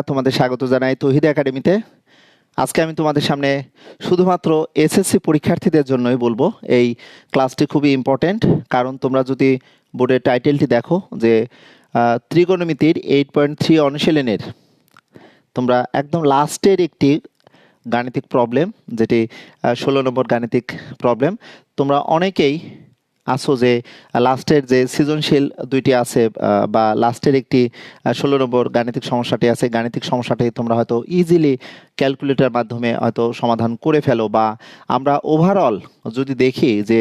তোমাদের স্বাগত জানাই তৌহিদ একাডেমিতে। আজকে আমি তোমাদের সামনে শুধুমাত্র এসএসসি পরীক্ষার্থীদের জন্যই বলবো। এই ক্লাসটি খুবই ইম্পর্টেন্ট, কারণ তোমরা যদি বোর্ডের টাইটেলটি দেখো যে ত্রিকোণমিতির 8.3 অনুশীলনের তোমরা একদম লাস্টের একটি গাণিতিক প্রবলেম, যেটি 16 নম্বর গাণিতিক প্রবলেম, তোমরা অনেকেই আসো যে লাস্টের যে সৃজনশীল দুইটি আছে বা লাস্টের একটি 16 নম্বর গাণিতিক সমস্যাটি আছে, গাণিতিক সমস্যাটি তোমরা হয়তো ইজিলি ক্যালকুলেটরের মাধ্যমে হয়তো সমাধান করে ফেলো। বা আমরা ওভারঅল যদি দেখি যে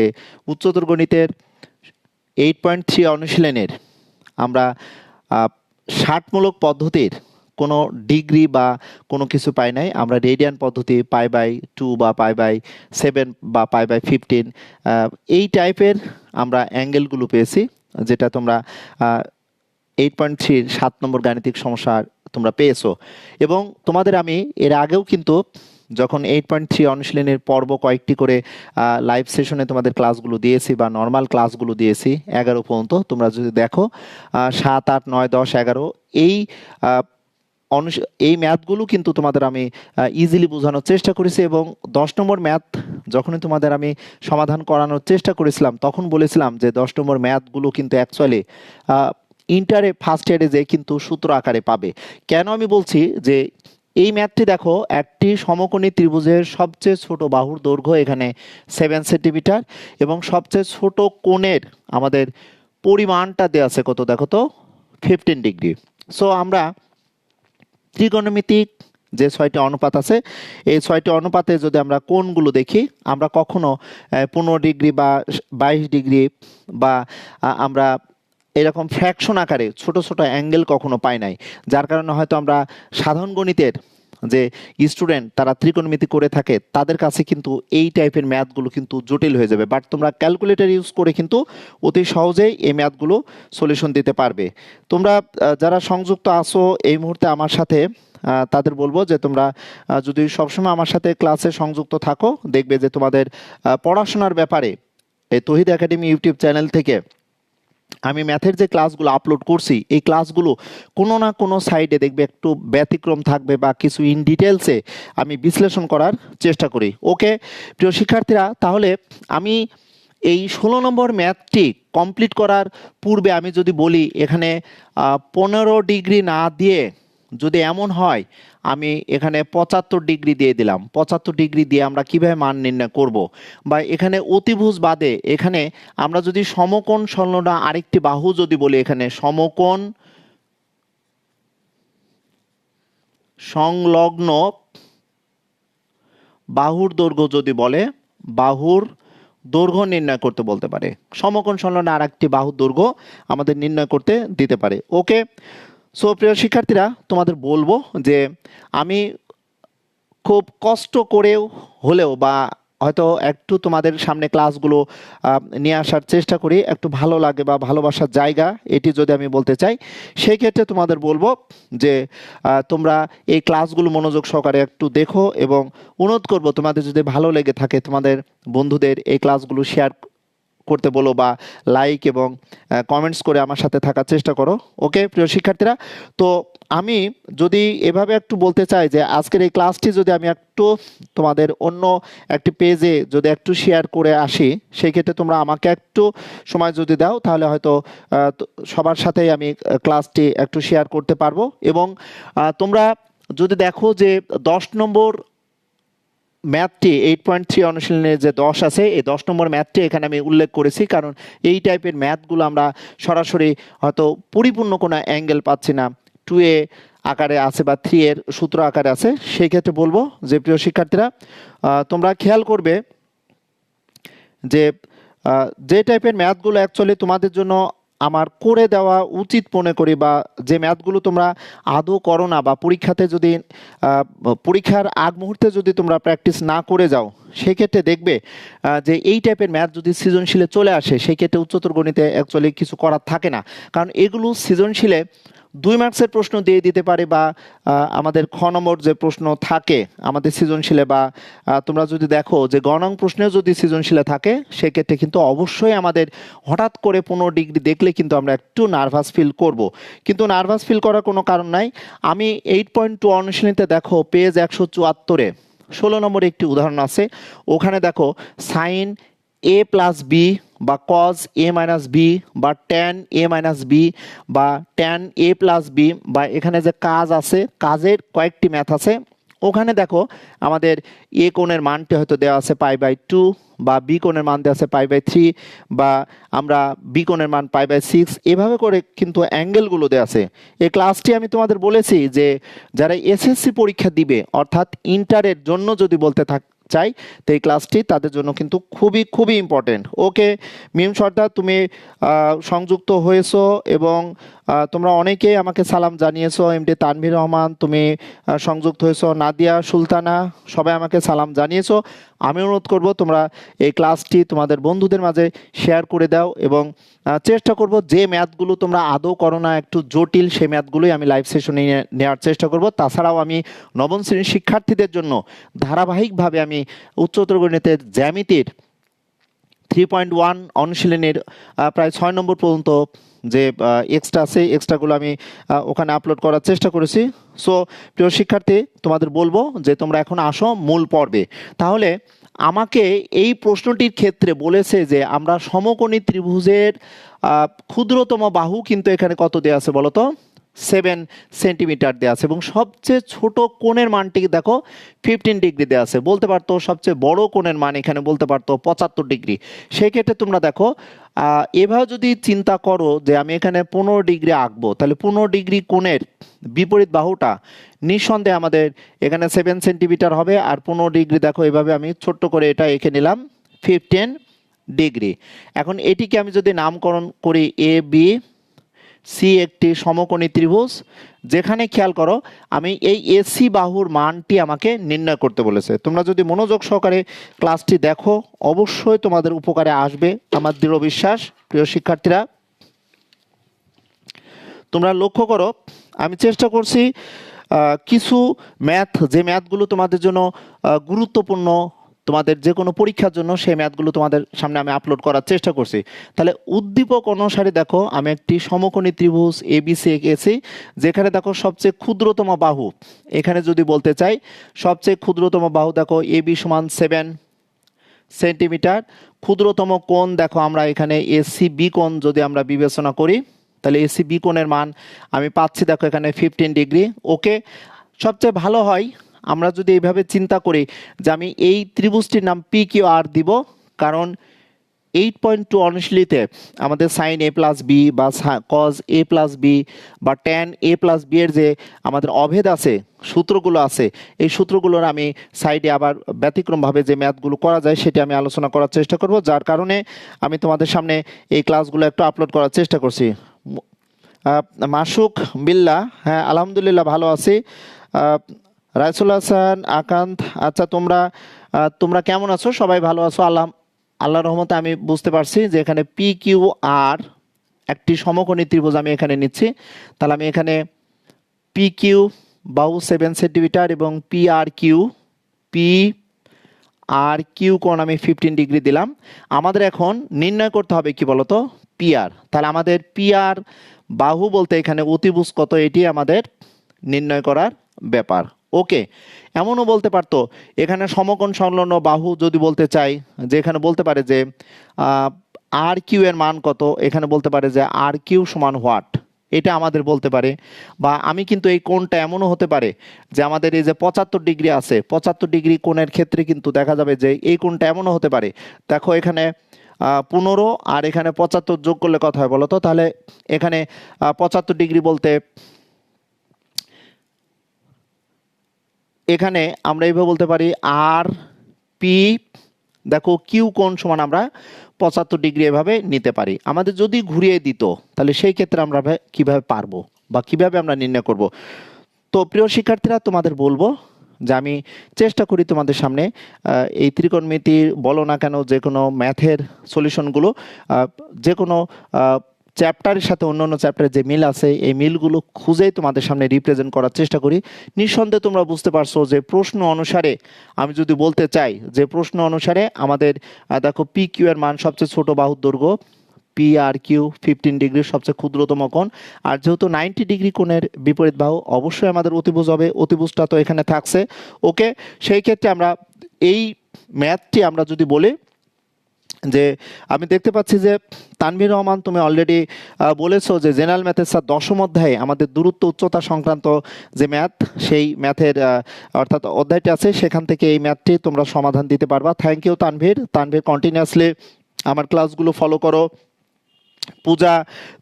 উচ্চতর গণিতের 8.3 অনুশীলনের আমরা 60মূলক পদ্ধতির কোনো ডিগ্রি বা কোনো কিছু পাই নাই। আমরা রেডিয়ান পদ্ধতি, π/2 বা π/7 বা π/15 এই টাইপের আমরা অ্যাঙ্গেলগুলো পেয়েছি, যেটা তোমরা 8.3 7 নম্বর গাণিতিক সমস্যা তোমরা পেয়েছো। এবং তোমাদের আমি এর আগেও কিন্তু যখন 8.3 অনুশীলনের পর্ব কয়েকটি করে লাইভ সেশনে তোমাদের ক্লাসগুলো দিয়েছি বা নর্মাল ক্লাসগুলো দিয়েছি 11 পর্যন্ত, তোমরা যদি দেখো 7, 8, 9, 10, 11 এই ম্যাথগুলো কিন্তু তোমাদের আমি ইজিলি বোঝানোর চেষ্টা করেছি। এবং 10 নম্বর ম্যাথ যখনই তোমাদের আমি সমাধান করানোর চেষ্টা করেছিলাম, তখন বলেছিলাম যে 10 নম্বর ম্যাথগুলো কিন্তু অ্যাকচুয়ালি ইন্টারে ফার্স্ট ইয়ারে যে কিন্তু সূত্র আকারে পাবে। কেন আমি বলছি যে এই ম্যাথটি দেখো, একটি সমকোণী ত্রিভুজের সবচেয়ে ছোট বাহুর দৈর্ঘ্য এখানে 7 সেন্টিমিটার এবং সবচেয়ে ছোট কোণের আমাদের পরিমাণটা দেওয়া আছে কত দেখো তো, 15 ডিগ্রি। সো আমরা ত্রিকোণমিতিক যে 6টি অনুপাত আছে, এই 6টি অনুপাতে যদি আমরা কোণগুলো দেখি, আমরা কখনো 15 ডিগ্রি বা 22 ডিগ্রি বা আমরা এরকম ফ্র্যাকশন আকারে ছোট ছোট অ্যাঙ্গেল কখনো পাই নাই। যার কারণে হয়তো আমরা সাধারণ গণিতের যে স্টুডেন্ট তারা ত্রিকোণমিতি করে থাকে, তাদের কাছে কিন্তু এই টাইপের ম্যাথগুলো কিন্তু জটিল হয়ে যাবে। বাট তোমরা ক্যালকুলেটর ইউজ করে কিন্তু অতি সহজেই এই ম্যাথগুলো সলিউশন দিতে পারবে। তোমরা যারা সংযুক্ত আছো এই মুহূর্তে আমার সাথে, তাদের বলবো যে তোমরা যদি সবসময় আমার সাথে ক্লাসে সংযুক্ত থাকো, দেখবে যে তোমাদের পড়াশোনার ব্যাপারে এই তৌহিদ একাডেমি ইউটিউব চ্যানেল থেকে আমি ম্যাথের যে ক্লাসগুলো আপলোড করছি, এই ক্লাসগুলো কোনো না কোনো সাইডে দেখবে একটু ব্যতিক্রম থাকবে বা কিছু ইন ডিটেলসে আমি বিশ্লেষণ করার চেষ্টা করি। ওকে প্রিয় শিক্ষার্থীরা, তাহলে আমি এই 16 নম্বর ম্যাথটি কমপ্লিট করার পূর্বে আমি যদি বলি এখানে 15 ডিগ্রি না দিয়ে যদি এমন হয় আমি এখানে 75 ডিগ্রি দিয়ে দিলাম, 75 ডিগ্রি দিয়ে আমরা কিভাবে মান নির্ণয় করব। বা এখানে অতিভুজ বাদে এখানে আমরা যদি সমকোণ সংলগ্ন আরেকটি বাহু যদি বলি, এখানে সমকোণ সংলগ্ন বাহুর দৈর্ঘ্য যদি বলে, বাহুর দৈর্ঘ্য নির্ণয় করতে বলতে পারে, সমকোণ সংলগ্ন আরেকটি বাহুর দৈর্ঘ্য আমাদের নির্ণয় করতে দিতে পারে। ওকে, সো প্রিয় শিক্ষার্থীরা, তোমাদের বলবো যে আমি খুব কষ্ট করেও হলেও বা হয়তো একটু তোমাদের সামনে ক্লাসগুলো নিয়ে আসার চেষ্টা করি, একটু ভালো লাগে বা ভালোবাসার জায়গা এটি যদি আমি বলতে চাই, সেই ক্ষেত্রে তোমাদের বলবো যে তোমরা এই ক্লাসগুলো মনোযোগ সহকারে একটু দেখো এবং অনুরোধ করবো তোমাদের যদি ভালো লেগে থাকে তোমাদের বন্ধুদের এই ক্লাসগুলো শেয়ার করতে বলো বা লাইক এবং কমেন্টস করে আমার সাথে থাকার চেষ্টা করো। ওকে প্রিয় শিক্ষার্থীরা, তো আমি যদি এভাবে একটু বলতে চাই যে আজকের এই ক্লাসটি যদি আমি একটু তোমাদের অন্য একটি পেজে যদি একটু শেয়ার করে আসি, সেই ক্ষেত্রে তোমরা আমাকে একটু সময় যদি দাও, তাহলে হয়তো সবার সাথেই আমি ক্লাসটি একটু শেয়ার করতে পারবো। এবং তোমরা যদি দেখো যে 10 নম্বর ম্যাথটি 8.3 অনুশীলনের যে 10 আছে, এই 10 নম্বর ম্যাথটি এখানে আমি উল্লেখ করেছি, কারণ এই টাইপের ম্যাথগুলো আমরা সরাসরি হয়তো পরিপূর্ণ কোনো অ্যাঙ্গেল পাচ্ছি না, 2a আকারে আছে বা 3 এর সূত্র আকারে আছে। সেই ক্ষেত্রে বলবো যে প্রিয় শিক্ষার্থীরা, তোমরা খেয়াল করবে যে যে টাইপের ম্যাথগুলো অ্যাকচুয়ালি তোমাদের জন্য আমার করে দেওয়া উচিত মনে করি, বা যে ম্যাথগুলো তোমরা আদৌ করো না বা পরীক্ষাতে যদি পরীক্ষার আগ মুহূর্তে যদি তোমরা প্র্যাকটিস না করে যাও, সেক্ষেত্রে দেখবে যে এই টাইপের ম্যাথ যদি সৃজনশীলে চলে আসে সেই ক্ষেত্রে উচ্চতর গণিতে অ্যাকচুয়ালি কিছু করার থাকে না, কারণ এগুলো সৃজনশীলে 2 মার্কসের প্রশ্ন দিয়ে দিতে পারে, বা আমাদের খ নম্বর যে প্রশ্ন থাকে আমাদের সৃজনশীলে, বা তোমরা যদি দেখো যে গণং প্রশ্নেও যদি সৃজনশীলে থাকে সেক্ষেত্রে কিন্তু অবশ্যই আমাদের হঠাৎ করে 15 ডিগ্রি দেখলে কিন্তু আমরা একটু নার্ভাস ফিল করব, কিন্তু নার্ভাস ফিল করার কোনো কারণ নাই। আমি 8.2 অনুশীলনীতে দেখো পেজ 174-এ 16 নম্বরে একটি উদাহরণ আছে, ওখানে দেখো সাইন এ প্লাস বি বা কজ এ মাইনাস বি বা ট্যান এ মাইনাস বি বা ট্যান এ প্লাস বি, বা এখানে যে কাজ আছে কাজের কয়েকটি ম্যাথ আছে, ওখানে দেখো আমাদের এ কোণের মানটি হয়তো দেওয়া আছে π/2, বা বি কোণের মান দেওয়া আছে π/3, বা আমরা বি কোণের মান π/6, এভাবে করে কিন্তু অ্যাঙ্গেলগুলো দেওয়া আছে। এই ক্লাসটি আমি তোমাদের বলেছি যে যারা এসএসসি পরীক্ষা দিবে অর্থাৎ ইন্টারের জন্য যদি বলতে চাই তো এই ক্লাসটি তাদের জন্য কিন্তু খুবই খুবই ইম্পর্টেন্ট। ওকে মিম সর্দার, তুমি সংযুক্ত হয়েছো এবং তোমরা অনেকেই আমাকে সালাম জানিয়েছো। এমডি তানভীর রহমান তুমি সংযুক্ত হয়েছো, নাদিয়া সুলতানা সবাই আমাকে সালাম জানিয়েছো। আমি অনুরোধ করব তোমরা এই ক্লাসটি তোমাদের বন্ধুদের মাঝে শেয়ার করে দাও, এবং চেষ্টা করব যে ম্যাথগুলো তোমরা আদৌ করো না একটু জটিল সেই ম্যাথগুলোই আমি লাইভ সেশনে নেওয়ার চেষ্টা করব। তাছাড়াও আমি নবম শ্রেণীর শিক্ষার্থীদের জন্য ধারাবাহিকভাবে আমি উচ্চতর গণিতের জ্যামিতির 3.1 অনুশীলনের প্রায় 6 নম্বর পর্যন্ত যে এক্সট্রা আছে এক্সট্রাগুলো আমি ওখানে আপলোড করার চেষ্টা করেছি। সো প্রিয় শিক্ষার্থী তোমাদের বলবো যে তোমরা এখন আসো মূল পর্বে। তাহলে আমাকে এই প্রশ্নটির ক্ষেত্রে বলেছে যে আমরা সমকোণী ত্রিভুজের ক্ষুদ্রতম বাহু কিন্তু এখানে কত দেওয়া আছে বলো তো, 7 সেন্টিমিটার দেওয়া আছে, এবং সবচেয়ে ছোট কোণের মানটি দেখো 15 ডিগ্রি দেওয়া আছে। বলতে পারতো সবচেয়ে বড় কোণের মান এখানে বলতে পারতো 75 ডিগ্রি। সেই ক্ষেত্রে তোমরা দেখো এভাবে যদি চিন্তা করো যে আমি এখানে 15 ডিগ্রি আঁকবো, তাহলে 15 ডিগ্রি কোণের বিপরীত বাহুটা নিঃসন্দেহে আমাদের এখানে 7 সেন্টিমিটার হবে। আর 15 ডিগ্রি দেখো এভাবে আমি ছোট্ট করে এটা এঁকে নিলাম 15 ডিগ্রি। এখন এটিকে আমি যদি নামকরণ করি এ বি সি একটি সমকোণী ত্রিভুজ, যেখানে খেয়াল করো আমি এই এসি বাহুর মানটি আমাকে নির্ণয় করতে বলেছে। তোমরা যদি মনোযোগ সহকারে ক্লাসটি দেখো অবশ্যই তোমাদের উপকারে আসবে আমার দৃঢ় বিশ্বাস। প্রিয় শিক্ষার্থীরা তোমরা লক্ষ্য করো আমি চেষ্টা করছি কিছু ম্যাথ, যে ম্যাথগুলো তোমাদের জন্য গুরুত্বপূর্ণ তোমাদের যে কোনো পরীক্ষার জন্য, সেই ম্যাথগুলো তোমাদের সামনে আমি আপলোড করার চেষ্টা করছি। তাহলে উদ্দীপক অনুসারে দেখো আমি একটি সমকোণী ত্রিভুজ এবিসি এঁকেছি, যেখানে দেখো সবচেয়ে ক্ষুদ্রতম বাহু এখানে যদি বলতে চাই সবচেয়ে ক্ষুদ্রতম বাহু দেখো এবি সমান 7 সেন্টিমিটার। ক্ষুদ্রতম কোণ দেখো আমরা এখানে এসি বি কোণ যদি আমরা বিবেচনা করি তাহলে এসি বি কোণের মান আমি পাচ্ছি দেখো এখানে 15 ডিগ্রি। ওকে, সবচেয়ে ভালো হয় আমরা যদি এইভাবে চিন্তা করি যে আমি এই ত্রিভুজটির নাম পি কিউ আর দিব, কারণ 8.2 অনুশীলনীতে আমাদের সাইন এ প্লাস বি বা কজ এ প্লাস বি বা ট্যান এ প্লাস বি এর যে আমাদের অভেদ আছে সূত্রগুলো আছে, এই সূত্রগুলোর আমি সাইডে আবার ব্যতিক্রমভাবে যে ম্যাথগুলো করা যায় সেটি আমি আলোচনা করার চেষ্টা করব, যার কারণে আমি তোমাদের সামনে এই ক্লাসগুলো একটু আপলোড করার চেষ্টা করছি। মাসুক বিল্লা, হ্যাঁ আলহামদুলিল্লাহ ভালো আছি। রাইসুল হাসান আকান্ত, আচ্ছা তোমরা কেমন আছো? সবাই ভালো আছো? আল্লাহ রহমতে আমি বুঝতে পারছি যে এখানে পি কিউ আর একটি সমকোণী ত্রিভুজ আমি এখানে নিচ্ছি। তাহলে আমি এখানে পি কিউ বাহু 7 সেন্টিমিটার এবং পি আর কিউ কোণ আমি 15 ডিগ্রি দিলাম। আমাদের এখন নির্ণয় করতে হবে কি বলতো, পি আর। তাহলে আমাদের পি আর বাহু বলতে এখানে অতিভুজ কত এটি আমাদের নির্ণয় করার ব্যাপার। ওকে, এমনও বলতে পারতো এখানে সমকোণ সংলগ্ন বাহু যদি বলতে চাই যে এখানে বলতে পারে যে আর কিউ এর মান কত, এখানে বলতে পারে যে আর কিউ সমান হোয়াট, এটা আমাদের বলতে পারে। বা আমি কিন্তু এই কোণটা এমনও হতে পারে যে আমাদের এই যে 75 ডিগ্রি আছে, 75 ডিগ্রি কোণের ক্ষেত্রে কিন্তু দেখা যাবে যে এই কোণটা এমনও হতে পারে, দেখো এখানে 15 আর এখানে 75 যোগ করলে কত হয় বলো তো, তাহলে এখানে 75 ডিগ্রি বলতে এখানে আমরা এইভাবে বলতে পারি আর পি দেখো কিউ কোণ সমান আমরা 75 ডিগ্রি এভাবে নিতে পারি। আমাদের যদি ঘুরিয়ে দিত তাহলে সেই ক্ষেত্রে আমরা কিভাবে পারবো বা কিভাবে আমরা নির্ণয় করব। তো প্রিয় শিক্ষার্থীরা তোমাদের বলবো যে আমি চেষ্টা করি তোমাদের সামনে এই ত্রিকোণমিতি বলো না কেন, যে কোনো ম্যাথের সলিউশনগুলো যে কোনো চ্যাপ্টারের সাথে অন্য অন্য চ্যাপ্টারের যে মিল আছে এই মিলগুলো খুঁজেই তোমাদের সামনে রিপ্রেজেন্ট করার চেষ্টা করি। নিঃসন্দেহে তোমরা বুঝতে পারছো যে প্রশ্ন অনুসারে আমি যদি বলতে চাই যে প্রশ্ন অনুসারে আমাদের দেখো পি কিউ এর মান সবচেয়ে ছোট বাহুর দৈর্ঘ্য, পি আর কিউ 15 ডিগ্রির সবচেয়ে ক্ষুদ্রতম কোণ, আর যেহেতু 90 ডিগ্রি কোণের বিপরীত বাহু অবশ্যই আমাদের অতিভুজ হবে, অতিভুজটা তো এখানে থাকছে। ওকে, সেই ক্ষেত্রে আমরা এই ম্যাথটি আমরা যদি বলি যে আমি দেখতে পাচ্ছি যে তানভীর রহমান তুমি অলরেডি বলেছো যে জেনারেল ম্যাথের স্যার দশম অধ্যায়ে আমাদের দূরত্ব উচ্চতা সংক্রান্ত যে ম্যাথ সেই ম্যাথের অর্থাৎ অধ্যায়টি আছে সেখান থেকে এই ম্যাথটি তোমরা সমাধান দিতে পারবা। থ্যাংক ইউ তানভীর কন্টিনিউয়াসলি আমার ক্লাসগুলো ফলো করো। পূজা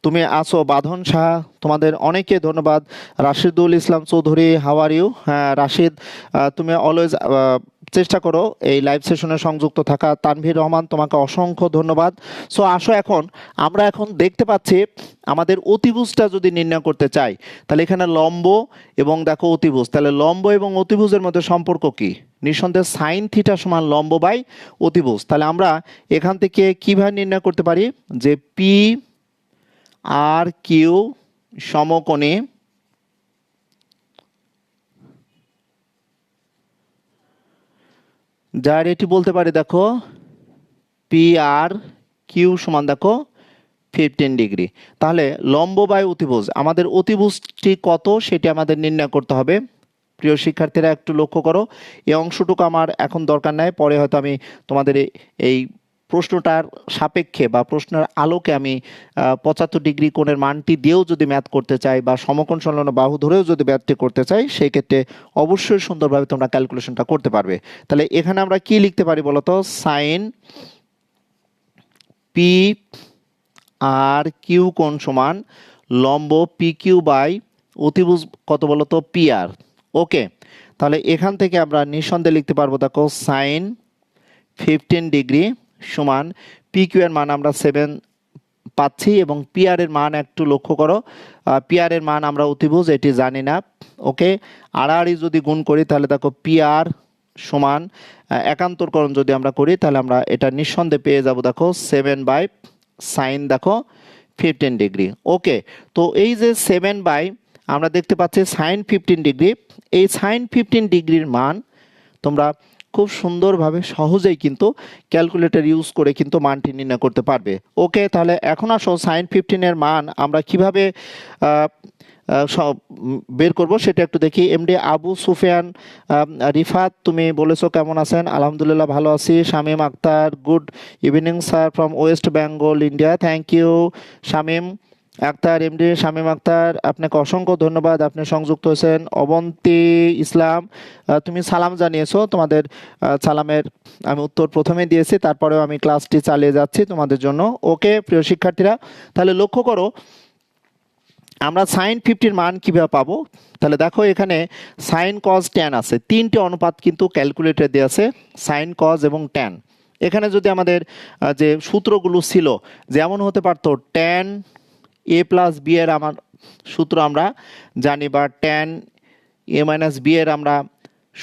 তুমি আসো, বাঁধন শাহ তোমাদের অনেকে ধন্যবাদ। Rashidul Islam Chowdhury, how are you? হ্যাঁ রাশিদ, তুমি অলওয়েজ চেষ্টা করো এই লাইভ সেশনে সংযুক্ত থাকা। তানভীর রহমান তোমাকে অসংখ্য ধন্যবাদ। সো আসো, আমরা এখন দেখতে পাচ্ছি আমাদের অতিভুজটা যদি নির্ণয় করতে চাই তাহলে এখানে লম্ব এবং দেখো অতিভুজ, তাহলে লম্ব এবং অতিভুজের মধ্যে সম্পর্ক কি? নিঃসন্দেহে সাইন থিটা সমান লম্ব বাই অতিভুজ। তাহলে আমরা এখান থেকে কিভাবে নির্ণয় করতে পারি যে পি আর কিউ সমকোণে যার এটি বলতে পারি দেখো পি আর কিউ সমান দেখো 15 ডিগ্রি। তাহলে লম্ব বাই অতিভুজ, আমাদের অতিভুজটি কত সেটি আমাদের নির্ণয় করতে হবে। প্রিয় শিক্ষার্থীরা একটু লক্ষ্য করো, এই অংশটুকু আমার এখন দরকার নাই, পরে হয়তো আমি তোমাদের এই প্রশ্নটার সাপেক্ষে বা প্রশ্নের আলোকে আমি 75 ডিগ্রি কোণের মানটি দিয়েও যদি ম্যাথ করতে চাই বা সমকোণ সংলগ্ন বাহু ধরেও যদি ম্যাথটি করতে চাই সেই ক্ষেত্রে অবশ্যই সুন্দরভাবে তোমরা ক্যালকুলেশনটা করতে পারবে। তাহলে এখানে আমরা কি লিখতে পারি বলতো? সাইন পি আর কিউ কোণ সমান লম্ব পি কিউ বাই অতিভুজ কত বলতো? P R. ওকে, তাহলে এখান থেকে আমরা নিঃসন্দেহে লিখতে পারবো দেখো সাইন 15 ডিগ্রি সমান পি কিউ এর মান আমরা 7 পাচ্ছি এবং পি আর এর মান একটু লক্ষ্য করো, পি আর এর মান আমরা অতিভুজ এটি জানি না। ওকে, আড়াআড়ি যদি গুণ করি তাহলে দেখো পি আর সমান একান্তরকরণ যদি আমরা করি তাহলে আমরা এটা নিঃসন্দেহে পেয়ে যাব দেখো 7 বাই সাইন দেখো 15 ডিগ্রি। ওকে, তো এই যে 7 বাই আমরা দেখতে পাচ্ছি সাইন 15 ডিগ্রি, এই সাইন 15 ডিগ্রির মান তোমরা খুব সুন্দরভাবে সহজেই কিন্তু ক্যালকুলেটর ইউজ করে কিন্তু মানটি নির্ণয় করতে পারবে। ওকে, তাহলে এখন আসো সাইন 15 এর মান আমরা কিভাবে বের করব সেটা একটু দেখি। এমডি আবু সুফিয়ান রিফাত তুমি বলেছো কেমন আছেন? আলহামদুলিল্লাহ ভালো আছি। Shamim Akter, good evening sir from West Bengal India. Thank you Shamim Akter, MD Shamim Akter, আপনাকে অসংখ্য ধন্যবাদ, আপনি সংযুক্ত হয়েছেন। অবন্তী ইসলাম তুমি সালাম জানিয়েছো, তোমাদের সালামের আমি উত্তর প্রথমে দিয়েছি, তারপরেও আমি ক্লাসটি চালিয়ে যাচ্ছি তোমাদের জন্য। ওকে প্রিয় শিক্ষার্থীরা, তাহলে লক্ষ্য করো আমরা সাইন 50 মান কিভাবে পাবো। তাহলে দেখো এখানে সাইন কজ ট্যান আছে, তিনটে অনুপাত কিন্তু ক্যালকুলেটর দেওয়া আছে, সাইন কজ এবং ট্যান। এখানে যদি আমাদের যে সূত্রগুলো ছিল যেমন হতে পারতো ট্যান এ প্লাস বি এর আমার সূত্র আমরা জানি, বা ট্যান এ মাইনাস বি এর আমরা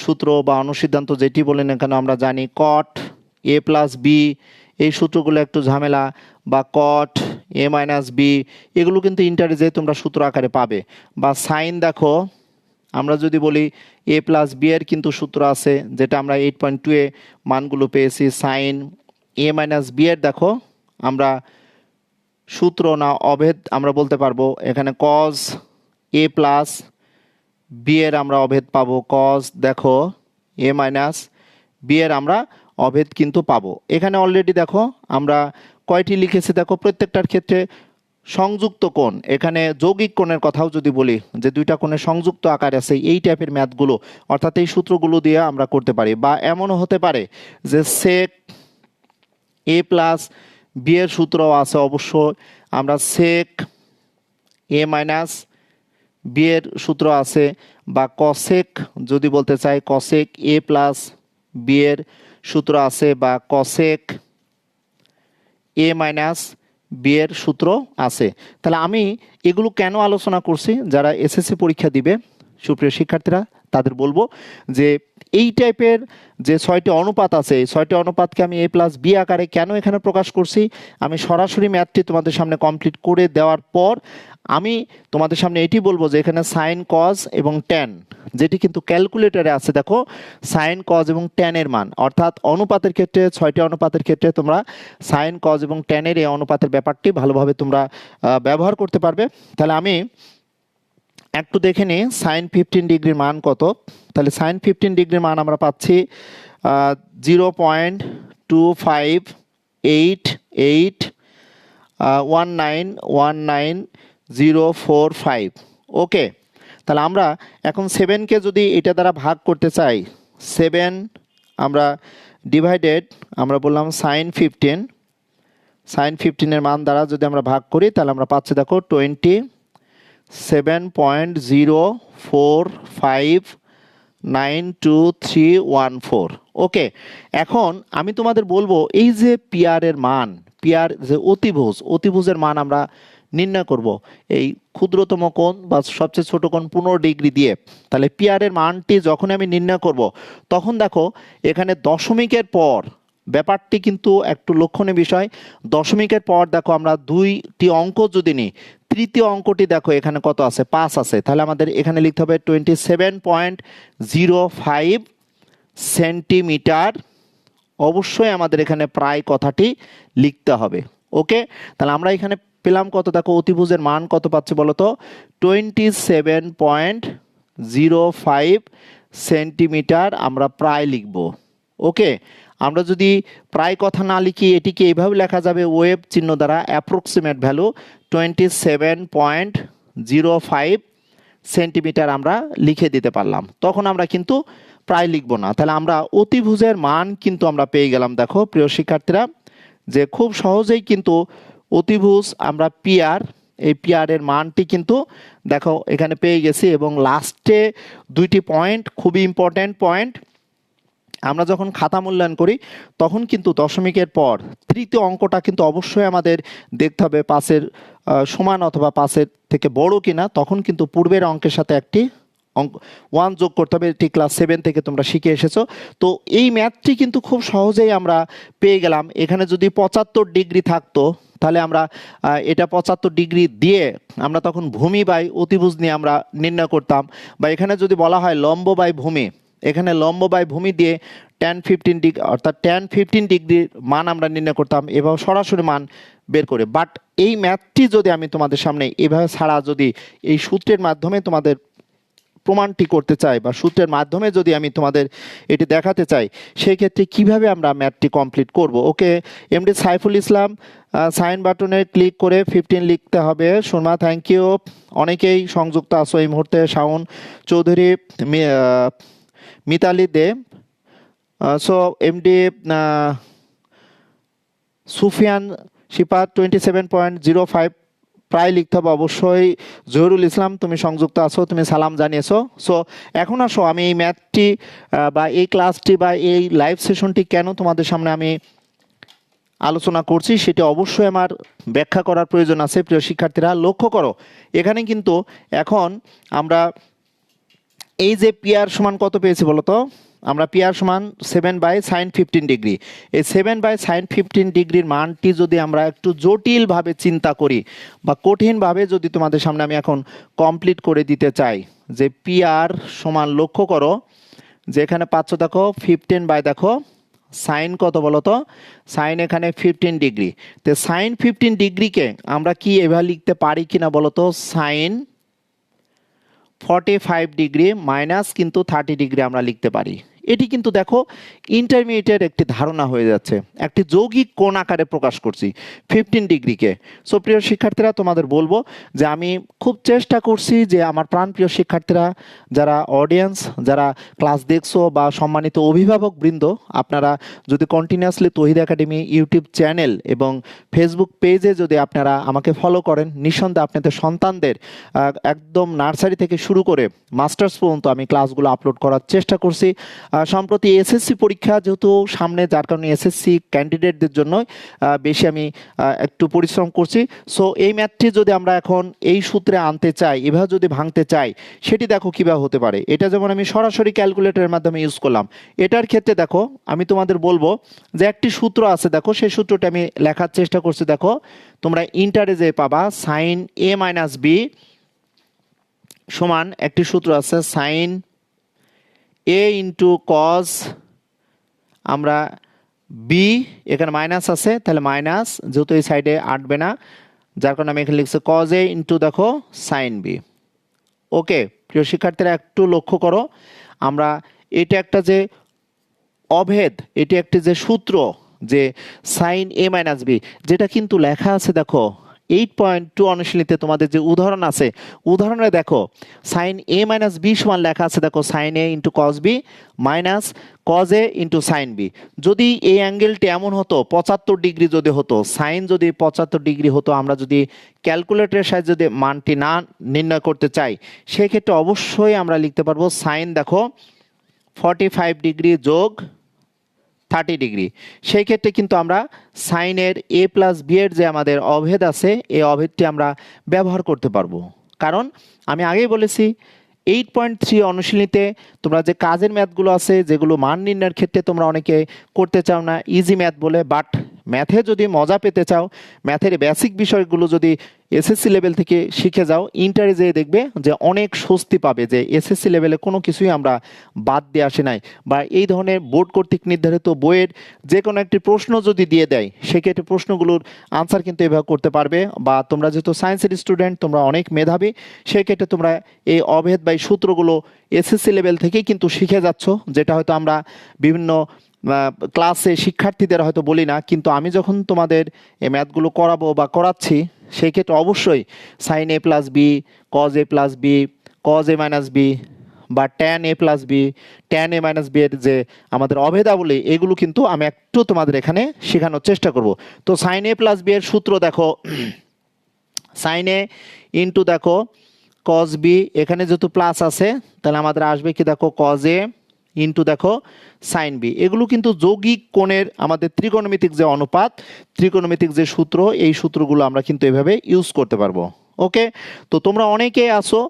সূত্র বা অনুসিদ্ধান্ত যেটি বলেন না কেন আমরা জানি, কট এ প্লাস বি এই সূত্রগুলো একটু ঝামেলা, বা কট এ মাইনাস বি এগুলো কিন্তু ইন্টারে যে তোমরা সূত্র আকারে পাবে। বা সাইন দেখো আমরা যদি বলি এ প্লাস বি এর কিন্তু সূত্র আছে যেটা আমরা 8.2 এ মানগুলো পেয়েছি। সাইন এ মাইনাস বি এর দেখো আমরা সূত্র না অভেদ আমরা বলতে পারবো, এখানে কজ এ প্লাস বি এর আমরা অভেদ পাবো, কজ দেখো এ মাইনাস বি এর আমরা অভেদ কিন্তু পাবো। এখানে অলরেডি দেখো আমরা কয়টি লিখেছি দেখো, প্রত্যেকটার ক্ষেত্রে সংযুক্ত কোণ, এখানে যৌগিক কোণের কথাও যদি বলি যে দুইটা কোণের সংযুক্ত আকার আছে, এই টাইপের ম্যাথগুলো অর্থাৎ এই সূত্রগুলো দিয়ে আমরা করতে পারি। বা এমনও হতে পারে যে সেক এ প্লাস বি এর সূত্র আছে, অবশ্যই আমরা সেক এ মাইনাস বি এর সূত্র আছে, বা কসেক যদি বলতে চাই কসেক এ প্লাস বি এর সূত্র আছে, বা কসেক এ মাইনাস বি এর সূত্র আছে। তাহলে আমি এগুলো কেন আলোচনা করছি, যারা এসএসসি পরীক্ষা দিবে সুপ্রিয় শিক্ষার্থীরা তাদের বলবো যে এই টাইপের যে 6টি অনুপাত আছে, এই 6টি অনুপাতকে আমি a প্লাস বি আকারে কেন এখানে প্রকাশ করছি, আমি সরাসরি ম্যাথটি তোমাদের সামনে কমপ্লিট করে দেওয়ার পর আমি তোমাদের সামনে এটি বলবো যে এখানে সাইন কজ এবং ট্যান, যেটি কিন্তু ক্যালকুলেটরে আছে, দেখো সাইন কজ এবং ট্যানের মান, অর্থাৎ অনুপাতের ক্ষেত্রে 6টি অনুপাতের ক্ষেত্রে তোমরা সাইন কজ এবং ট্যানের এই অনুপাতের ব্যাপারটি ভালোভাবে তোমরা ব্যবহার করতে পারবে। তাহলে আমি একটু দেখে নিই সাইন 15 ডিগ্রির মান কত। তাহলে সাইন 15 ডিগ্রির মান আমরা পাচ্ছি 0.258881919 045। ওকে, তাহলে আমরা এখন 7কে যদি এটা দ্বারা ভাগ করতে চাই, 7 আমরা ডিভাইডেড, আমরা বললাম সাইন 15 এর মান দ্বারা যদি আমরা ভাগ করি তাহলে আমরা পাচ্ছি দেখো 27.045921314। ওকে, এখন আমি তোমাদের বলবো এই যে পিআর এর মান, পিআর যে অতিভুজের মান আমরা নির্ণয় করব এই ক্ষুদ্রতম কোণ বা সবচেয়ে ছোট কোণ 15 ডিগ্রি দিয়ে। তাহলে পিআর এর মানটি যখন আমি নির্ণয় করব তখন দেখো এখানে দশমিকের পর ব্যাপারটি কিন্তু একটু লক্ষণীয় বিষয়। দশমিকের পর দেখো আমরা 2টি অঙ্ক যদি নিই, তৃতীয় অঙ্কটি দেখো এখানে কত আছে, 5 আছে। তাহলে আমাদের এখানে লিখতে হবে 27.05 সেন্টিমিটার। অবশ্যই আমাদের এখানে প্রায় কথাটি লিখতে হবে। ওকে, তাহলে আমরা এখানে পেলাম কত, দেখো অতিভুজের মান কত পাচ্ছি বলো তো, 27.05 সেন্টিমিটার আমরা প্রায় লিখব। ওকে, আমরা যদি প্রায় কথা না লিখি এটিকে এইভাবে লেখা যাবে ওয়েভ চিহ্ন দ্বারা, অ্যাপ্রক্সিমেট ভ্যালু 27.05 সেন্টিমিটার আমরা লিখে দিতে পারলাম, তখন আমরা কিন্তু প্রায় লিখব না। তাহলে আমরা অতিভুজের মান কিন্তু আমরা পেয়ে গেলাম। দেখো প্রিয় শিক্ষার্থীরা, যে খুব সহজেই কিন্তু অতিভুজ আমরা পিআর, এই পিআর এর মানটি কিন্তু দেখো এখানে পেয়ে গেছি। এবং লাস্টে 2টি পয়েন্ট খুবই ইম্পর্ট্যান্ট পয়েন্ট, আমরা যখন খাতা মূল্যায়ন করি তখন কিন্তু দশমিকের পর তৃতীয় অঙ্কটা কিন্তু অবশ্যই আমাদের দেখতে হবে 5-এর সমান অথবা 5-এর থেকে বড় কিনা, তখন কিন্তু পূর্বের অঙ্কের সাথে একটি অঙ্ক 1 যোগ করতে হবে। এটি ক্লাস 7 থেকে তোমরা শিখে এসেছো। তো এই ম্যাথটি কিন্তু খুব সহজেই আমরা পেয়ে গেলাম। এখানে যদি 75 ডিগ্রি থাকতো তাহলে আমরা এটা 75 ডিগ্রি দিয়ে আমরা তখন ভূমি বাই অতিভুজ নিয়ে আমরা নির্ণয় করতাম। বা এখানে যদি বলা হয় লম্ব বাই ভূমি, এখানে লম্ব বাই ভূমি দিয়ে tan 15 ডিগ্রি অর্থাৎ tan 15 ডিগ্রির মান আমরা নির্ণয় করতাম এভাবে সরাসরি মান বের করে। বাট এই ম্যাথটি যদি আমি তোমাদের সামনে এভাবে ছাড়া যদি এই সূত্রের মাধ্যমে তোমাদের প্রমাণটি করতে চাই বা সূত্রের মাধ্যমে যদি আমি তোমাদের এটি দেখাতে চাই, সেই ক্ষেত্রে কিভাবে আমরা ম্যাথটি কমপ্লিট করব। ওকে, এমডি সাইফুল ইসলাম সাইন বাটনে ক্লিক করে 15 লিখতে হবে। সুরমা থ্যাংক ইউ, অনেকেই সংযুক্ত আছো এই মুহূর্তে। শাওন চৌধুরী, মিতালি দে, সো এমডি সুফিয়ান শিপা 27.05 প্রায় লিখতে হবে অবশ্যই। জহিরুল ইসলাম তুমি সংযুক্ত আছো, তুমি সালাম জানিয়েছো। সো এখন আসো আমি এই ম্যাথটি বা এই ক্লাসটি বা এই লাইভ সেশনটি কেন তোমাদের সামনে আমি আলোচনা করছি সেটি অবশ্যই আমার ব্যাখ্যা করার প্রয়োজন আছে। প্রিয় শিক্ষার্থীরা লক্ষ্য করো, এখানে কিন্তু এখন আমরা এই যে পিআর সমান কত পেয়েছি বলতো, আমরা পিআর সমান 7/sin15 ডিগ্রি। এই 7/sin15 ডিগ্রির মানটি যদি আমরা একটু জটিলভাবে চিন্তা করি বা কঠিনভাবে যদি তোমাদের সামনে আমি এখন কমপ্লিট করে দিতে চাই, যে পিআর সমান লক্ষ্য করো যে এখানে পাচ্ছ দেখো 15 দেখো সাইন কত বলতো, সাইন এখানে 15 ডিগ্রি। তো সাইন 15 ডিগ্রিকে আমরা কি এভাবে লিখতে পারি কিনা বলতো, সাইন 45 ডিগ্রি মাইনাস কিন্তু 30 ডিগ্রি আমরা লিখতে পারি। এটি কিন্তু দেখো ইন্টারমিডিয়েটের একটি ধারণা হয়ে যাচ্ছে, একটি যৌগিক কোণ আকারে প্রকাশ করছি 15 ডিগ্রিকে। সো প্রিয় শিক্ষার্থীরা তোমাদের বলবো যে আমি খুব চেষ্টা করছি যে আমার প্রাণপ্রিয় শিক্ষার্থীরা, যারা অডিয়েন্স, যারা ক্লাস দেখছো বা সম্মানিত অভিভাবক বৃন্দ, আপনারা যদি কন্টিনিউয়াসলি তৌহিদ একাডেমি ইউটিউব চ্যানেল এবং ফেসবুক পেজে যদি আপনারা আমাকে ফলো করেন, নিঃসন্দেহে আপনাদের সন্তানদের একদম নার্সারি থেকে শুরু করে মাস্টার্স পর্যন্ত আমি ক্লাসগুলো আপলোড করার চেষ্টা করছি। সম্প্রতি এসএসসি পরীক্ষা যেহেতু সামনে, যার কারণে এসএসসি ক্যান্ডিডেটদের জন্য বেশি আমি একটু পরিশ্রম করছি। সো এই ম্যাথটি যদি আমরা এখন এই সূত্রে আনতে চাই, এভাবে যদি ভাঙতে চাই, সেটি দেখো কীভাবে হতে পারে। এটা যেমন আমি সরাসরি ক্যালকুলেটরের মাধ্যমে ইউজ করলাম, এটার ক্ষেত্রে দেখো আমি তোমাদের বলবো যে একটি সূত্র আছে, দেখো সেই সূত্রটা আমি লেখার চেষ্টা করছি। দেখো তোমরা ইন্টারে যে পাবা সাইন এ মাইনাস বি সমান একটি সূত্র আছে সাইন এ ইন্টু কজ, আমরা বি এখানে মাইনাস আছে, তাহলে মাইনাস যেহেতু এই সাইডে আটবে না, যার কারণে আমি এখানে লিখছি কজ এ ইন্টু দেখো সাইন বি। ওকে প্রিয় শিক্ষার্থীরা, একটু লক্ষ্য করো, আমরা এটা একটা যে অভেদ, এটি একটি যে সূত্র যে সাইন এ মাইনাস বি, যেটা কিন্তু লেখা আছে দেখো 8.2 অনুশীলনীতে তোমাদের যে উদাহরণ আছে, উদাহরণে দেখো সাইন এ মাইনাস বি সমান লেখা আছে দেখো sine A into cos B minus cos A into sine B. যদি এই অ্যাঙ্গেলটি এমন হতো 75 ডিগ্রি যদি হতো, সাইন যদি 75 ডিগ্রি হতো, আমরা যদি ক্যালকুলেটরের সাহায্যে যদি মানটি না নির্ণয় করতে চাই, সেক্ষেত্রে অবশ্যই আমরা লিখতে পারবো সাইন দেখো 45 ডিগ্রি যোগ 30 ডিগ্রি। সেই ক্ষেত্রে কিন্তু আমরা সাইনের এ প্লাস বি এর যে আমাদের অভেদ আছে, এই অভেদটি আমরা ব্যবহার করতে পারবো। কারণ আমি আগেই বলেছি 8.3 অনুশীলনীতে তোমরা যে কাজের ম্যাথগুলো আছে, যেগুলো মান নির্ণয়ের ক্ষেত্রে তোমরা অনেকে করতে চাও না ইজি ম্যাথ বলে, বাট ম্যাথে যদি মজা পেতে চাও, ম্যাথের বেসিক বিষয়গুলো যদি এসএসসি লেভেল থেকে শিখে যাও, ইন্টারে যেয়ে দেখবে যে অনেক স্বস্তি পাবে যে এসএসসি লেভেলে কোনো কিছুই আমরা বাদ দিয়ে আসি নাই, বা এই ধরনের বোর্ড কর্তৃক নির্ধারিত বইয়ের যে কোনো একটি প্রশ্ন যদি দিয়ে দেয়, সেক্ষেত্রে প্রশ্নগুলোর আনসার কিন্তু এভাবে করতে পারবে। বা তোমরা যেহেতু সায়েন্সের স্টুডেন্ট, তোমরা অনেক মেধাবী, সেক্ষেত্রে তোমরা এই অভেদ বা এই সূত্রগুলো এসএসসি লেভেল থেকেই কিন্তু শিখে যাচ্ছ, যেটা হয়তো আমরা বিভিন্ন ক্লাসে শিক্ষার্থীদের হয়তো বলি না, কিন্তু আমি যখন তোমাদের এই ম্যাথগুলো করাবো বা করাচ্ছি, সেই ক্ষেত্রে অবশ্যই sine A plus B, cos A plus B, cos A minus B, বা tan A plus B, tan A minus B এর যে আমাদের অভেদাবলী, এগুলো কিন্তু আমি একটু তোমাদের এখানে শেখানোর চেষ্টা করব। তো সাইন এ প্লাস বি এর সূত্র দেখো সাইন এ ইন্টু দেখো কজ বি, এখানে যেহেতু প্লাস আছে তাহলে আমাদের আসবে কি দেখো কজ এ ইন্টু দেখো সাইন বি। এগুলো কিন্তু যৌগিক কোণের আমাদের ত্রিকোণমিতিক যে অনুপাত, ত্রিকোণমিতিক যে সূত্র, এই সূত্রগুলো আমরা কিন্তু এভাবে ইউজ করতে পারবো। ওকে, তো তোমরা অনেকেই আসো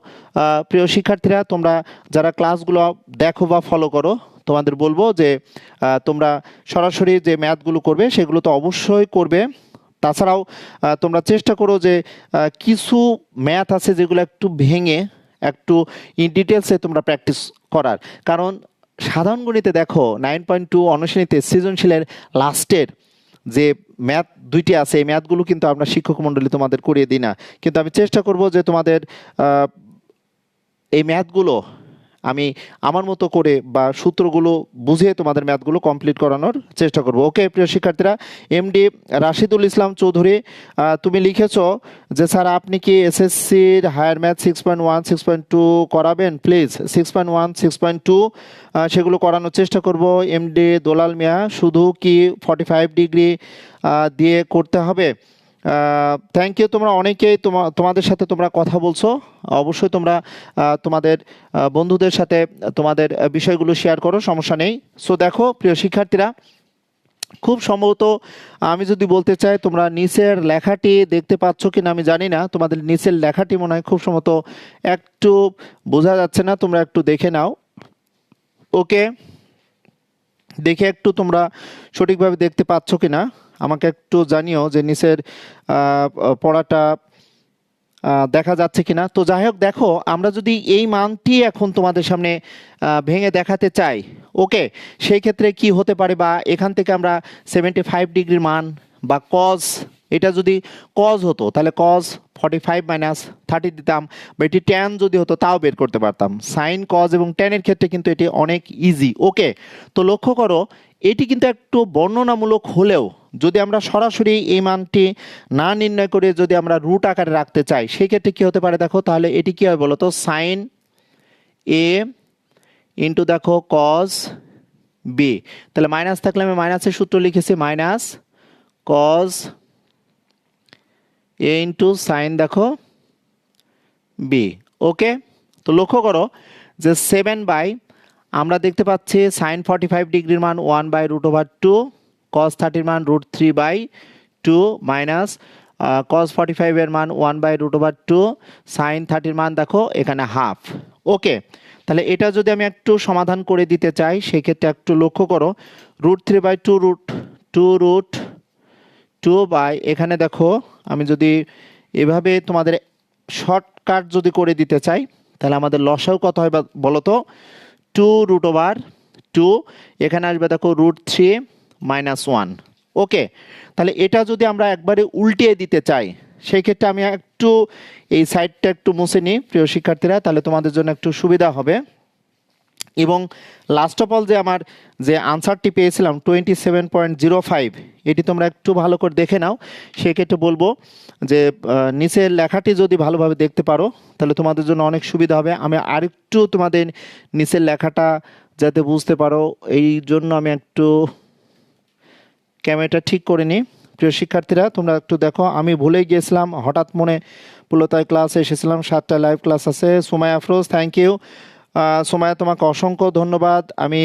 প্রিয় শিক্ষার্থীরা, তোমরা যারা ক্লাসগুলো দেখো বা ফলো করো, তোমাদের বলবো যে তোমরা সরাসরি যে ম্যাথগুলো করবে সেগুলো তো অবশ্যই করবে। তাছাড়াও তোমরা চেষ্টা করো যে কিছু ম্যাথ আছে যেগুলো একটু ভেঙে একটু ইন ডিটেলসে তোমরা প্র্যাকটিস করার। কারণ সাধারণ গণিতে দেখো 9.2 অনুশীলনীতে সৃজনশীলের লাস্টের যে ম্যাথ দুইটি আছে, এই ম্যাথগুলো কিন্তু আমরা শিক্ষক মণ্ডলী তোমাদের করিয়ে দিই না, কিন্তু আমি চেষ্টা করব যে তোমাদের এই ম্যাথগুলো আমি আমার মতো করে বা সূত্রগুলো বুঝিয়ে তোমাদের ম্যাথগুলো কমপ্লিট করানোর চেষ্টা করব। ওকে প্রিয় শিক্ষার্থীরা, এমডি রাশিদুল ইসলাম চৌধুরী, তুমি লিখেছো যে স্যার আপনি কি এসএসসির হায়ার ম্যাথ 6.1 6.2 করাবেন প্লিজ। 6.1 6.2 সেগুলো করানোর চেষ্টা করব। এমডি দোলাল মিয়া, শুধু কি 45 ডিগ্রি দিয়ে করতে হবে? থ্যাংক ইউ, তোমরা অনেকেই তোমাদের সাথে তোমরা কথা বলছো, অবশ্যই তোমরা তোমাদের বন্ধুদের সাথে তোমাদের বিষয়গুলো শেয়ার করো, সমস্যা নেই। সো দেখো প্রিয় শিক্ষার্থীরা, খুব সম্ভবত আমি যদি বলতে চাই, তোমরা নিচের লেখাটি দেখতে পাচ্ছ কিনা আমি জানি না, তোমাদের নিচের লেখাটি মনে হয় খুব সম্ভবত একটু বোঝা যাচ্ছে না, তোমরা একটু দেখে নাও। ওকে, দেখে একটু তোমরা সঠিকভাবে দেখতে পাচ্ছ কিনা আমাকে একটু জানিও যে নিচের পড়াটা দেখা যাচ্ছে কিনা। তো যাই হোক, দেখো আমরা যদি এই মানটি এখন তোমাদের সামনে ভেঙে দেখাতে চাই, ওকে, সেই ক্ষেত্রে কি হতে পারে, বা এখান থেকে আমরা 75 ডিগ্রির মান বা কজ, এটা যদি কজ হতো তাহলে কজ 45 মাইনাস 30 দিতাম, বা এটি ট্যান যদি হতো তাও বের করতে পারতাম। সাইন কজ এবং ট্যানের ক্ষেত্রে কিন্তু এটি অনেক ইজি। ওকে, তো লক্ষ্য করো এটি কিন্তু একটু বর্ণনামূলক হলেও যদি আমরা সরাসরি এই মানটি না নির্ণয় করে যদি আমরা রুট আকারে রাখতে চাই, সেই ক্ষেত্রে কী হতে পারে দেখো, তাহলে এটি কী হয় বলো তো, সাইন এ ইন্টু দেখো কজ বি, তাহলে মাইনাস থাকলে আমি মাইনাসের সূত্র লিখেছি minus cos A into sign দেখো বি। ওকে, তো লক্ষ্য করো যে 7/, আমরা দেখতে পাচ্ছি সাইন 45 ডিগ্রির মান 1/√2, কস 30 মান √3/2 মাইনাস কস 45 এর মান 1/√2, সাইন 30 মান দেখো এখানে হাফ। ওকে, তাহলে এটা যদি আমি একটু সমাধান করে দিতে চাই সেক্ষেত্রে একটু লক্ষ্য করো, √3/2 √2 বাই এখানে দেখো আমি যদি এভাবে তোমাদের শর্টকাট যদি করে দিতে চাই তাহলে আমাদের লসাও কত হয় বলো তো, 2√2, এখানে আসবে দেখো √3 - 1। ওকে, তাহলে এটা যদি আমরা একবারে উল্টিয়ে দিতে চাই সেই ক্ষেত্রে আমি একটু এই সাইডটা একটু মুছে নিই প্রিয় শিক্ষার্থীরা, তাহলে তোমাদের জন্য একটু সুবিধা হবে। এবং লাস্ট অফ অল যে আমার যে আনসারটি পেয়েছিলাম 27.05, এটি তোমরা একটু ভালো করে দেখে নাও। সেক্ষেত্রে বলবো যে নিচের লেখাটি যদি ভালোভাবে দেখতে পারো তাহলে তোমাদের জন্য অনেক সুবিধা হবে। আমি আরেকটু তোমাদের নিচের লেখাটা যাতে বুঝতে পারো এই জন্য আমি একটু ক্যামেরাটা ঠিক করে নিই। প্রিয় শিক্ষার্থীরা তোমরা একটু দেখো, আমি ভুলে গিয়েছিলাম, হঠাৎ মনে পড়লো তাই ক্লাসে এসেছিলাম, 7টা লাইভ ক্লাস আছে। Sumaiya Afroz, thank you. সুমাইয়া তোমাকে অসংখ্য ধন্যবাদ। আমি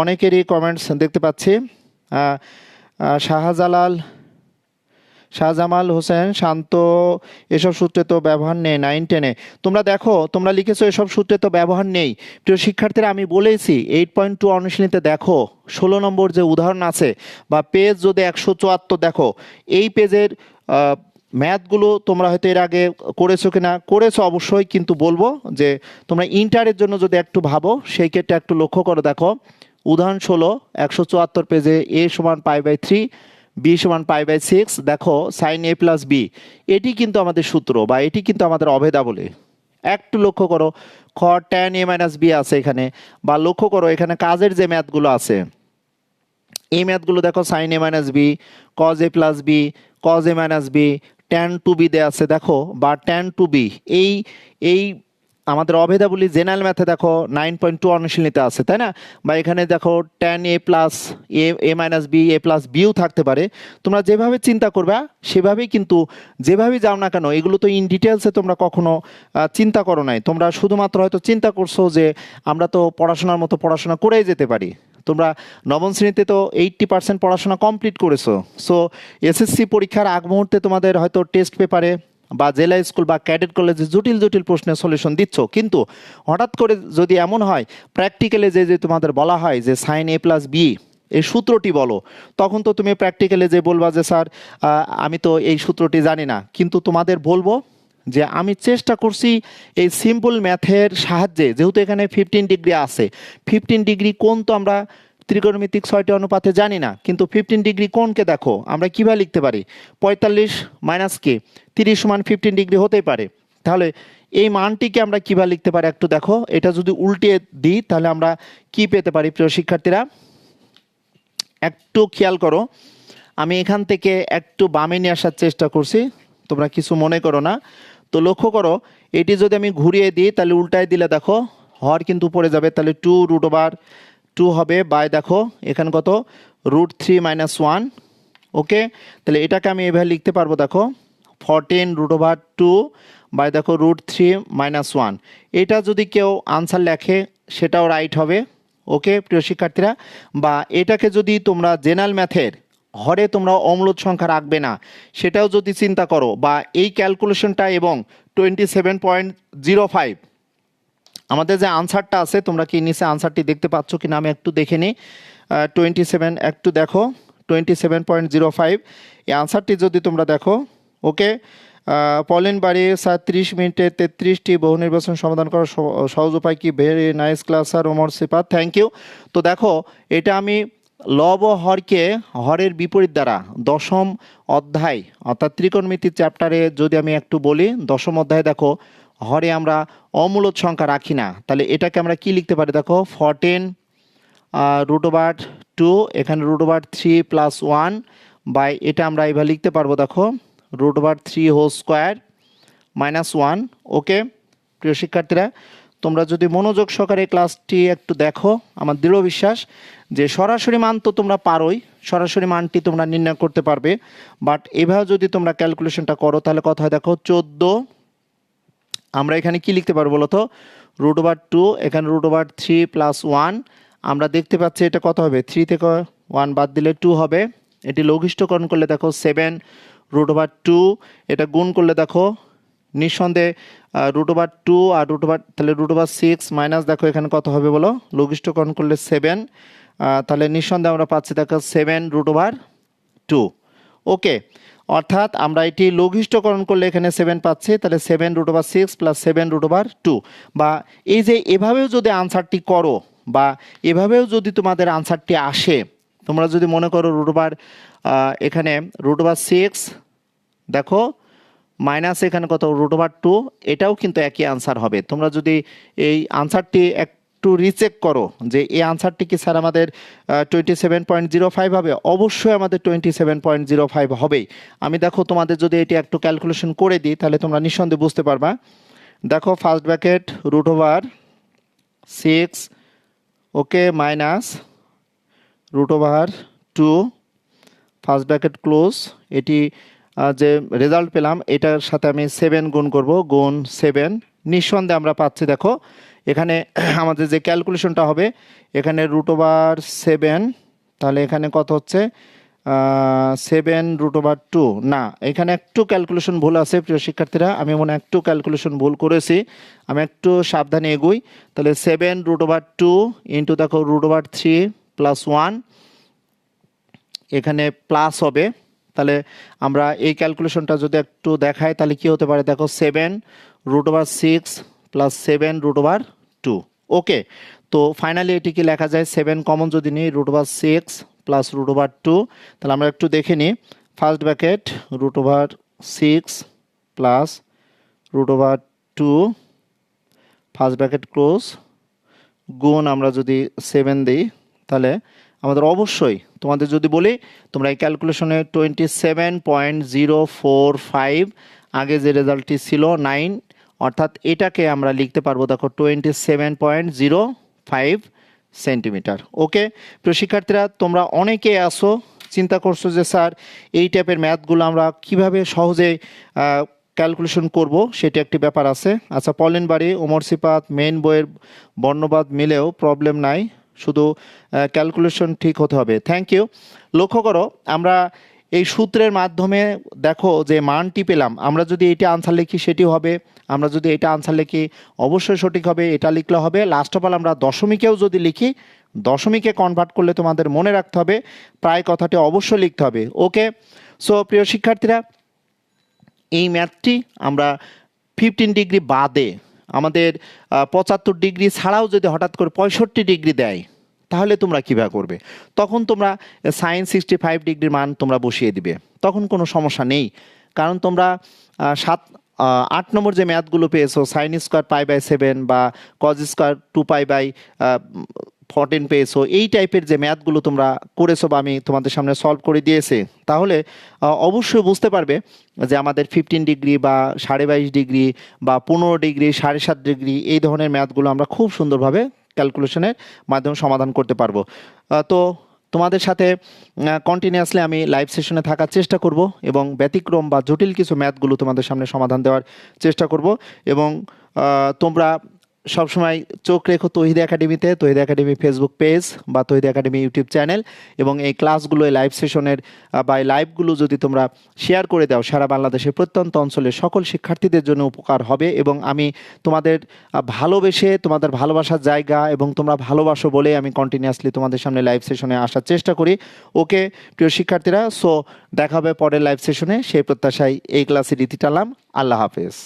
অনেকেরই কমেন্টস দেখতে পাচ্ছি। শাহজামাল হোসেন শান্ত, এসব সূত্রে তো ব্যবহার নেই 9-10-এ। তোমরা দেখো, তোমরা লিখেছো এসব সূত্রে তো ব্যবহার নেই। প্রিয় শিক্ষার্থীরা আমি বলেছি 8.2 অনুশীলনীতে দেখো 16 নম্বর যে উদাহরণ আছে বা পেজ যদি 174 দেখো, এই পেজের ম্যাথগুলো তোমরা হয়তো এর আগে করেছো কিনা, করেছো অবশ্যই, কিন্তু বলবো যে তোমরা ইন্টারের জন্য যদি একটু ভাবো সেই ক্ষেত্রে একটু লক্ষ্য করো। দেখো উদাহরণ 16 174 পেজে a সমান π/3, b সমান π/6, দেখো সাইন a প্লাস বি, এটি কিন্তু আমাদের সূত্র বা এটি কিন্তু আমাদের অভেদাবলী। একটু লক্ষ্য করো খ tan a - b আছে এখানে, বা লক্ষ্য করো এখানে কাজের যে ম্যাথগুলো আছে এই ম্যাথগুলো দেখো sine a - b, cos a plus B, cos a - b, tan 2b দেওয়া আছে দেখো, বা tan 2b, এই এই আমাদের অভেদাবলী জেনারেল ম্যাথে দেখো 9.2 অনুশীলনীতে আছে, তাই না? বা এখানে দেখো tan a plus a - b, a plus বিও থাকতে পারে। তোমরা যেভাবে চিন্তা করবে সেভাবেই কিন্তু, যেভাবেই যাও না কেন, এগুলো তো ইন ডিটেলসে তোমরা কখনো চিন্তা করো নাই। তোমরা শুধুমাত্র হয়তো চিন্তা করছো যে আমরা তো পড়াশোনার মতো পড়াশোনা করেই যেতে পারি। তোমরা নবম শ্রেণীতে তো 80% পড়াশোনা কমপ্লিট করেছো। সো এসএসসি পরীক্ষার আগ মুহূর্তে তোমাদের হয়তো টেস্ট পেপারে বা জেলা স্কুল বা ক্যাডেট কলেজে জটিল জটিল প্রশ্নের সলিউশন দিচ্ছ, কিন্তু হঠাৎ করে যদি এমন হয় প্র্যাকটিক্যালে যে তোমাদের বলা হয় যে সাইন a প্লাস বি এই সূত্রটি বলো, তখন তো তুমি প্র্যাকটিক্যালে যে বলবা যে স্যার আমি তো এই সূত্রটি জানি না, কিন্তু তোমাদের বলবো যে আমি চেষ্টা করছি এই সিম্পল ম্যাথের সাহায্যে, যেহেতু এখানে 15 ডিগ্রি আছে, 15 ডিগ্রি কোণ তো আমরা ত্রিকোণমিতিক 6টি অনুপাতে জানি না, কিন্তু 15 ডিগ্রি কোণকে দেখো আমরা কীভাবে লিখতে পারি, 45 মাইনাস কে 30 সমান 15 ডিগ্রি হতেই পারে। তাহলে এই মানটিকে আমরা কীভাবে লিখতে পারি একটু দেখো, এটা যদি উল্টে দিই তাহলে আমরা কি পেতে পারি প্রিয় শিক্ষার্থীরা, একটু খেয়াল করো। আমি এখান থেকে একটু বামে নিয়ে আসার চেষ্টা করছি, তোমরা কিছু মনে করো না। তো লক্ষ্য করো এটি যদি আমি ঘুরিয়ে দিই তাহলে উল্টায় দিলে দেখো হর কিন্তু পড়ে যাবে, তাহলে 2√2 হবে, বাই দেখো এখানে কত √3 - 1। ওকে, তাহলে এটাকে আমি এভাবে লিখতে পারবো, দেখো 14√2 বাই দেখো √3 - 1। এটা যদি কেউ আনসার লেখে সেটাও রাইট হবে। ওকে প্রিয় শিক্ষার্থীরা, বা এটাকে যদি তোমরা জেনারেল ম্যাথের হরে তোমরা অম্লদ সংখ্যা রাখবে না সেটাও যদি চিন্তা করো, বা এই ক্যালকুলেশনটা এবং 27.05 আমাদের যে আনসারটা আছে, তোমরা কি নিচে আনসারটি দেখতে পাচ্ছ কিনা আমি একটু দেখে নিই। 27 একটু দেখো 27.05 এই আনসারটি যদি তোমরা দেখো। ওকে, পলিন বাড়ি 30 মিনিটে 33টি বহু নির্বাচন সমাধান করার সহজ উপায় কি? Very nice class sir, Omar Sifat, thank you. তো দেখো এটা আমি লব ও হরকে হরের বিপরীত দ্বারা দশম অধ্যায় অর্থাৎ ত্রিকোণমিতির চ্যাপ্টারে যদি আমি একটু বলি, দশম অধ্যায়ে দেখো হরে আমরা অমূলদ সংখ্যা রাখি না, তাহলে এটাকে আমরা কি লিখতে পারি দেখো 14√2, এখানে √3 + 1 বাই এটা আমরা এভাবে লিখতে পারবো দেখো √3 হোল স্কোয়ার -1। ওকে প্রিয় শিক্ষার্থীরা, তোমরা যদি মনোযোগ সহকারে ক্লাসটি একটু দেখো, আমার দৃঢ় বিশ্বাস যে সরাসরি মান তো তোমরা পারোই, সরাসরি মানটি তোমরা নির্ণয় করতে পারবে, বাট এভাবে যদি তোমরা ক্যালকুলেশনটা করো তাহলে কথা হয় দেখো 14, আমরা এখানে কি লিখতে পারবো বলো তো √2, এখানে √3 প্লাস 1। আমরা দেখতে পাচ্ছি এটা কত হবে, 3 থেকে 1 বাদ দিলে 2 হবে। এটি লঘিষ্ঠকরণ করলে দেখো 7 √2, এটা গুণ করলে দেখো নিঃসন্দেহে √2 আর তাহলে √6 মাইনাস দেখো এখানে কত হবে বলো, লঘিষ্ঠকরণ করলে 7, তাহলে নিঃসন্দেহে আমরা পাচ্ছি দেখো 7 √2। ওকে, অর্থাৎ আমরা এটি লঘিষ্ঠকরণ করলে এখানে 7 পাচ্ছি, তাহলে 7 √6 প্লাস 7 √2। বা এই যে এভাবেও যদি আনসারটি করো বা এভাবেও যদি তোমাদের আনসারটি আসে, তোমরা যদি মনে করো এখানে √6 দেখো মাইনাস এখানে কত √2, এটাও কিন্তু একই আনসার হবে। তোমরা যদি এই আনসারটি একটু রিচেক করো যে এই আনসারটি কি স্যার আমাদের 27.05 হবে, অবশ্যই আমাদের 27.05 হবেই। আমি দেখো তোমাদের যদি এটি একটু ক্যালকুলেশন করে দিই তাহলে তোমরা নিঃসন্দেহে বুঝতে পারবা। দেখো ফার্স্ট ব্র্যাকেট √6 ওকে মাইনাস √2 ফার্স্ট ব্র্যাকেট ক্লোজ, এটি যে রেজাল্ট পেলাম এটার সাথে আমি 7 গুণ করব, গুণ 7। নিঃসন্দেহে আমরা পাচ্ছি দেখো এখানে আমাদের যে ক্যালকুলেশনটা হবে এখানে √7, তাহলে এখানে কত হচ্ছে 7 √2। না, এখানে একটু ক্যালকুলেশন ভুল আছে প্রিয় শিক্ষার্থীরা, আমি মনে একটু ক্যালকুলেশন ভুল করেছি, আমি একটু সাবধানে এগোই। তাহলে 7 √2 ইন্টু দেখো √3 প্লাস 1, এখানে প্লাস হবে। তাহলে আমরা এই ক্যালকুলেশনটা যদি একটু দেখাই তাহলে কি হতে পারে দেখো 7 √6 প্লাস 7 √2। ওকে, তো ফাইনালি এটি কি লেখা যায়, 7 কমন যদি নিই √6 প্লাস √2, তাহলে আমরা একটু দেখে নিই। First bracket √6 plus √2 first bracket close, গুণ আমরা যদি 7 দিই তাহলে আমাদের অবশ্যই তোমাদের যদি বলি তোমরা এই ক্যালকুলেশনে 27.045, আগে যে রেজাল্টটি ছিল 9, অর্থাৎ এটাকে আমরা লিখতে পারবো দেখো 27.05 সেন্টিমিটার। ওকে প্রিয় শিক্ষার্থীরা, তোমরা অনেকে আসো চিন্তা করছো যে স্যার এই টাইপের ম্যাথগুলো আমরা কিভাবে সহজে ক্যালকুলেশন করব, সেটা একটি ব্যাপার আছে। আচ্ছা, পলেন বাড়ি ওমর সিফাত মেইন বইয়ের বর্ণবাদ মিলেও প্রবলেম নাই, শুধু ক্যালকুলেশন ঠিক হতে হবে। Thank you. লক্ষ্য করো আমরা এই সূত্রের মাধ্যমে দেখো যে মানটি পেলাম, আমরা যদি এটা আনসার লিখি সেটি হবে, আমরা যদি এটা আনসার লিখি অবশ্যই সঠিক হবে, এটা লিখলে হবে। লাস্ট অফ অল আমরা দশমিকেও যদি লিখি, দশমিকে কনভার্ট করলে তোমাদের মনে রাখতে হবে প্রায় কথাটি অবশ্যই লিখতে হবে। ওকে, সো প্রিয় শিক্ষার্থীরা, এই ম্যাথটি আমরা 15 ডিগ্রি বাদে আমাদের 75 ডিগ্রি ছাড়াও যদি হঠাৎ করে 65 ডিগ্রি দেয় তাহলে তোমরা কীভাবে করবে, তখন তোমরা sin 65 ডিগ্রির মান তোমরা বসিয়ে দিবে, তখন কোনো সমস্যা নেই। কারণ তোমরা 8 নম্বর যে ম্যাথগুলো পেয়েছো sin স্কোয়ার π/7 বা cos স্কোয়ার 2π/14 পেয়েছো, এই টাইপের যে ম্যাথগুলো তোমরা করেছো বা আমি তোমাদের সামনে সলভ করে দিয়েছি, তাহলে অবশ্যই বুঝতে পারবে যে আমাদের 15 ডিগ্রি বা 22.5 ডিগ্রি বা 15 ডিগ্রি 7.5 ডিগ্রি এই ধরনের ম্যাথগুলো আমরা খুব সুন্দরভাবে ক্যালকুলেশনের মাধ্যমে সমাধান করতে পারবো। তো তোমাদের সাথে কন্টিনিউয়াসলি আমি লাইভ সেশনে থাকার চেষ্টা করব এবং ব্যতিক্রম বা জটিল কিছু ম্যাথগুলো তোমাদের সামনে সমাধান দেওয়ার চেষ্টা করব। এবং তোমরা সবসময় চোখ রেখো তৌহিদ একাডেমিতে, তৌহিদ একাডেমি ফেসবুক পেজ বা তৌহিদ একাডেমি ইউটিউব চ্যানেল, এবং এই ক্লাসগুলো এই লাইভ সেশনের বা এই লাইভগুলো যদি তোমরা শেয়ার করে দাও সারা বাংলাদেশের প্রত্যন্ত অঞ্চলের সকল শিক্ষার্থীদের জন্য উপকার হবে। এবং আমি তোমাদের ভালোবেসে, তোমাদের ভালোবাসার জায়গা এবং তোমরা ভালোবাসো বলে আমি কন্টিনিউয়াসলি তোমাদের সামনে লাইভ সেশনে আসার চেষ্টা করি। ওকে প্রিয় শিক্ষার্থীরা, সো দেখা হবে পরের লাইভ সেশনে, সেই প্রত্যাশায় এই ক্লাসে রীতি টালাম। আল্লাহ হাফেজ।